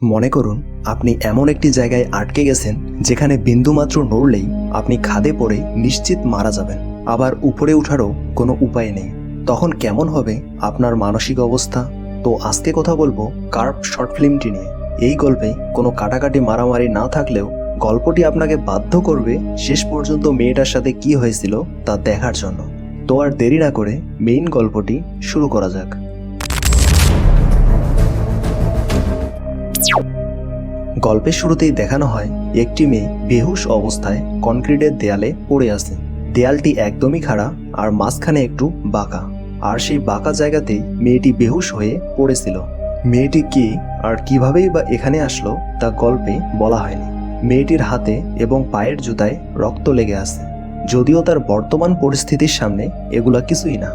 মনে করুন আপনি এমন একটি জায়গায় আটকে গেছেন যেখানে বিন্দুমাত্র নড়লেই আপনি খাদে পড়ে নিশ্চিত মারা যাবেন, আবার উপরে ওঠারও কোনো উপায় নেই। তখন কেমন হবে আপনার মানসিক অবস্থা? তো আজকে কথা বলবো কার্ভ শর্ট ফিল্মটি নিয়ে। এই গল্পে কোনো কাটাকাটি মারামারি না থাকলেও গল্পটি আপনাকে বাধ্য করবে শেষ পর্যন্ত মেয়েটার সাথে কি হয়েছিল তা দেখার জন্য। তো আর দেরি না করে মেইন গল্পটি শুরু করা যাক। গল্পের শুরুতেই দেখানো হয় একটি মেয়ে বেহুশ অবস্থায় কনক্রিটের দেয়ালে পড়ে আছে। দেয়ালটি একদমই খাড়া আর মাঝখানে একটু বাঁকা, আর সেই বাঁকা জায়গাতেই মেয়েটি বেহুশ হয়ে পড়েছিল। মেয়েটি কি আর কিভাবেই বা এখানে আসলো তা গল্পে বলা হয়নি। মেয়েটির হাতে এবং পায়ের জুতায় রক্ত লেগে আছে, যদিও তার বর্তমান পরিস্থিতির সামনে এগুলা কিছুই না।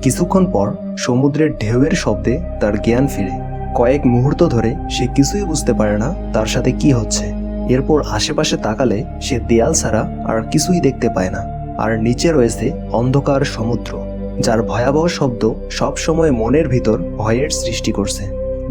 কিছুক্ষণ পর সমুদ্রের ঢেউয়ের শব্দে তার জ্ঞান ফিরে। কয়েক মুহূর্ত ধরে সে কিছুই বুঝতে পারে না তার সাথে কি হচ্ছে। এরপর আশেপাশে তাকালে সে দেয়াল ছাড়া আর কিছুই দেখতে পায় না, আর নিচে রয়েছে অন্ধকার সমুদ্র, যার ভয়াবহ শব্দ সবসময় মনের ভিতর ভয়ের সৃষ্টি করছে।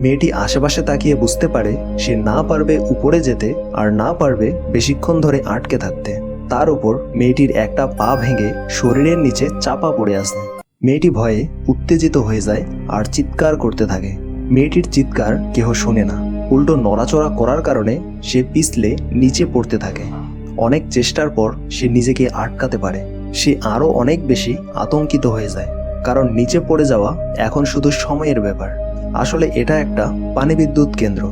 মেয়েটি আশেপাশে তাকিয়ে বুঝতে পারে সে না পারবে উপরে যেতে, আর না পারবে বেশিক্ষণ ধরে আটকে থাকতে। তার উপর মেয়েটির একটা পা ভেঙে শরীরের নিচে চাপা পড়ে আছে। মেয়েটি ভয়ে উত্তেজিত হয়ে যায় আর চিৎকার করতে থাকে। মেয়েটির চিৎকার কেহ শোনে না, উল্টো নড়াচড়া করার কারণে সে পিছলে নিচে পড়তে থাকে। অনেক চেষ্টার পর সে নিজেকে আটকাতে পারে। সে আরও অনেক বেশি আতঙ্কিত হয়ে যায়, কারণ নিচে পড়ে যাওয়া এখন শুধু সময়ের ব্যাপার। আসলে এটা একটা পানিবিদ্যুৎ কেন্দ্র।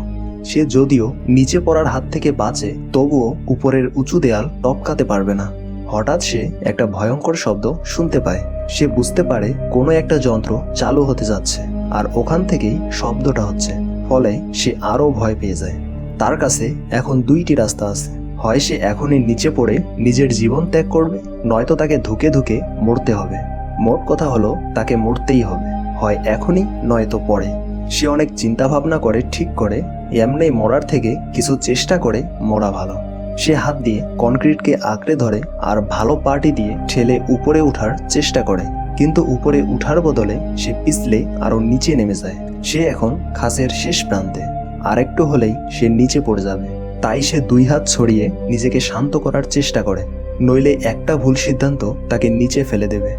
সে যদিও নিচে পড়ার হাত থেকে বাঁচে, তবুও উপরের উঁচু দেয়াল টপকাতে পারবে না। হঠাৎ সে একটা ভয়ঙ্কর শব্দ শুনতে পায়। সে বুঝতে পারে কোনো একটা যন্ত্র চালু হতে যাচ্ছে, আর ওখান থেকেই শব্দটা হচ্ছে। ফলে সে আরও ভয় পেয়ে যায়। তার কাছে এখন দুইটি রাস্তা আছে, হয় সে এখনই নিচে পড়ে নিজের জীবন ত্যাগ করবে, নয়তো তাকে ধুকে ধুকে মরতে হবে। মোট কথা হলো তাকে মরতেই হবে, হয় এখনই নয়তো পরে। সে অনেক চিন্তা ভাবনা করে ঠিক করে এমনি মরার থেকে কিছু চেষ্টা করে মরা ভালো। সে হাত দিয়ে কনক্রিটকে আঁকড়ে ধরে আর ভালো পাটি দিয়ে ঠেলে উপরে ওঠার চেষ্টা করে, কিন্তু উপরে উঠার বদলে সে পিছলে আরো নিচে নেমে যায়। সে এখন খাসের শেষ প্রান্তে, আর একটু হলেই সে নিচে পড়ে যাবে। তাই সে দুই হাত ছড়িয়ে নিজেকে শান্ত করার চেষ্টা করে, নইলে একটা ভুল সিদ্ধান্ত তাকে নিচে ফেলে দেবে।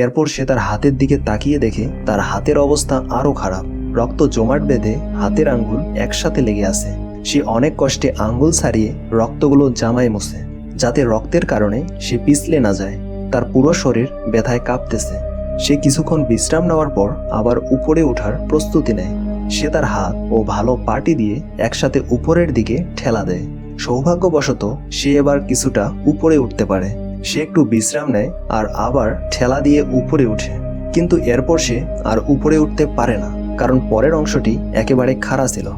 এরপর সে তার হাতের দিকে তাকিয়ে দেখে তার হাতের অবস্থা আরো খারাপ। রক্ত জমাট বেঁধে হাতের আঙ্গুল একসাথে লেগে আছে। সে অনেক কষ্টে আঙ্গুল ছাড়িয়ে রক্তগুলো জামায় মুছে, যাতে রক্তের কারণে সে পিছলে না যায়। তার পুরো শরীর ব্যথায় কাঁপতেছে। সে কিছুক্ষণ বিশ্রাম নেওয়ার পর আবার উপরে ওঠার প্রস্তুতি নেয়। সে তার হাত ও ভালো পাটি দিয়ে একসাথে উপরের দিকে ঠেলা দেয়। সৌভাগ্যবশত সে এবার কিছুটা উপরে উঠতে পারে। সে একটু বিশ্রাম নেয় আর আবার ঠেলা দিয়ে উপরে উঠে, কিন্তু এরপর সে আর উপরে উঠতে পারে না, কারণ পরের অংশটি একেবারে খাড়া ছিল।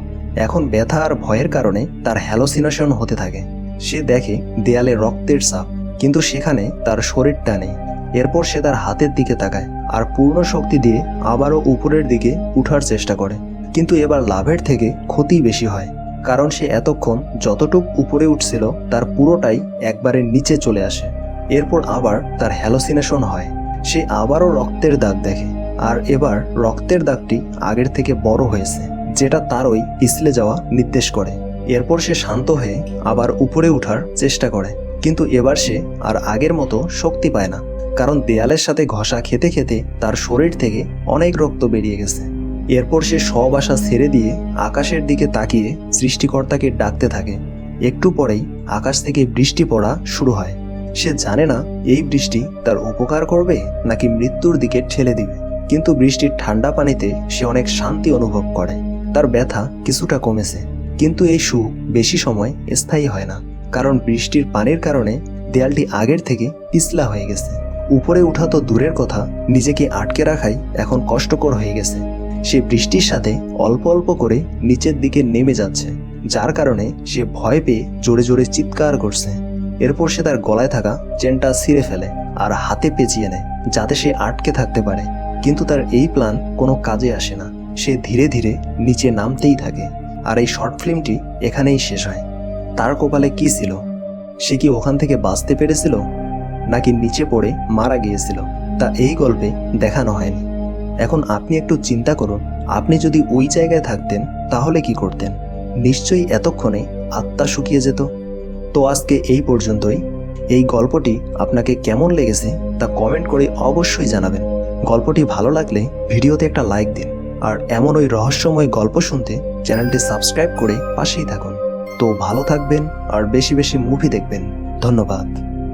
এখন ব্যথা আর ভয়ের কারণে তার হ্যালোসিনেশন হতে থাকে। সে দেখে দেয়ালে রক্তের ছাপ, কিন্তু সেখানে তার শরীরটা নেই। এরপর সে তার হাতের দিকে তাকায় আর পূর্ণ শক্তি দিয়ে আবারও উপরের দিকে উঠার চেষ্টা করে, কিন্তু এবার লাভের থেকে ক্ষতি বেশি হয়, কারণ সে এতক্ষণ যতটুক উপরে উঠছিল তার পুরোটাই একবারে নিচে চলে আসে। এরপর আবার তার হ্যালোসিনেশন হয়। সে আবারও রক্তের দাগ দেখে, আর এবার রক্তের দাগটি আগের থেকে বড় হয়েছে, যেটা তার ওই পিছলে যাওয়া নির্দেশ করে। এরপর সে শান্ত হয়ে আবার উপরে ওঠার চেষ্টা করে, কিন্তু এবার সে আর আগের মতো শক্তি পায় না, কারণ দেয়ালের সাথে ঘষা খেতে খেতে তার শরীর থেকে অনেক রক্ত বেরিয়ে গেছে। এরপর সে সব আশা ছেড়ে দিয়ে আকাশের দিকে তাকিয়ে সৃষ্টিকর্তাকে ডাকতে থাকে। একটু পরেই আকাশ থেকে বৃষ্টি পড়া শুরু হয়। সে জানে না এই বৃষ্টি তার উপকার করবে নাকি মৃত্যুর দিকে ঠেলে দিবে, কিন্তু বৃষ্টির ঠান্ডা পানিতে সে অনেক শান্তি অনুভব করে। তার ব্যথা কিছুটা কমেছে, কিন্তু এই সুখ বেশি সময় স্থায়ী হয় না, কারণ বৃষ্টির পানির কারণে দেয়ালটি আগের থেকে পিছলা হয়ে গেছে। উপরে উঠা তো দূরের কথা, নিজেকে আটকে রাখাই এখন কষ্টকর হয়ে গেছে। সে বৃষ্টির সাথে অল্প অল্প করে নিচের দিকে নেমে যাচ্ছে, যার কারণে সে ভয় পেয়ে জোরে জোরে চিৎকার করছে। এরপর সে তার গলায় থাকা চেনটা ছিঁড়ে ফেলে আর হাতে পেঁচিয়ে নেয়, যাতে সে আটকে থাকতে পারে, কিন্তু তার এই প্ল্যান কোনো কাজে আসে না। সে ধীরে ধীরে নিচে নামতেই থাকে, আর এই শর্ট ফিল্মটি এখানেই শেষ হয়। তার কপালে কি ছিল? সে কি ওখান থেকে বাঁচতে পেরেছিল, নাকি নিচে পড়ে মারা গিয়েছিল, তা এই গল্পে দেখানো হয়নি। এখন আপনি একটু চিন্তা করুন, আপনি যদি ওই জায়গায় থাকতেন তাহলে কি করতেন? নিশ্চয়ই এতক্ষণে আত্মা শুকিয়ে যেত। তো আজকে এই পর্যন্তই। এই গল্পটি আপনাকে কেমন লেগেছে তা কমেন্ট করে অবশ্যই জানাবেন। গল্পটি ভালো লাগলে ভিডিওতে একটা লাইক দিন, আর এমন ওই রহস্যময় গল্প শুনতে চ্যানেলটি সাবস্ক্রাইব করে পাশেই থাকুন। তো ভালো থাকবেন আর বেশি বেশি মুভি দেখবেন। ধন্যবাদ।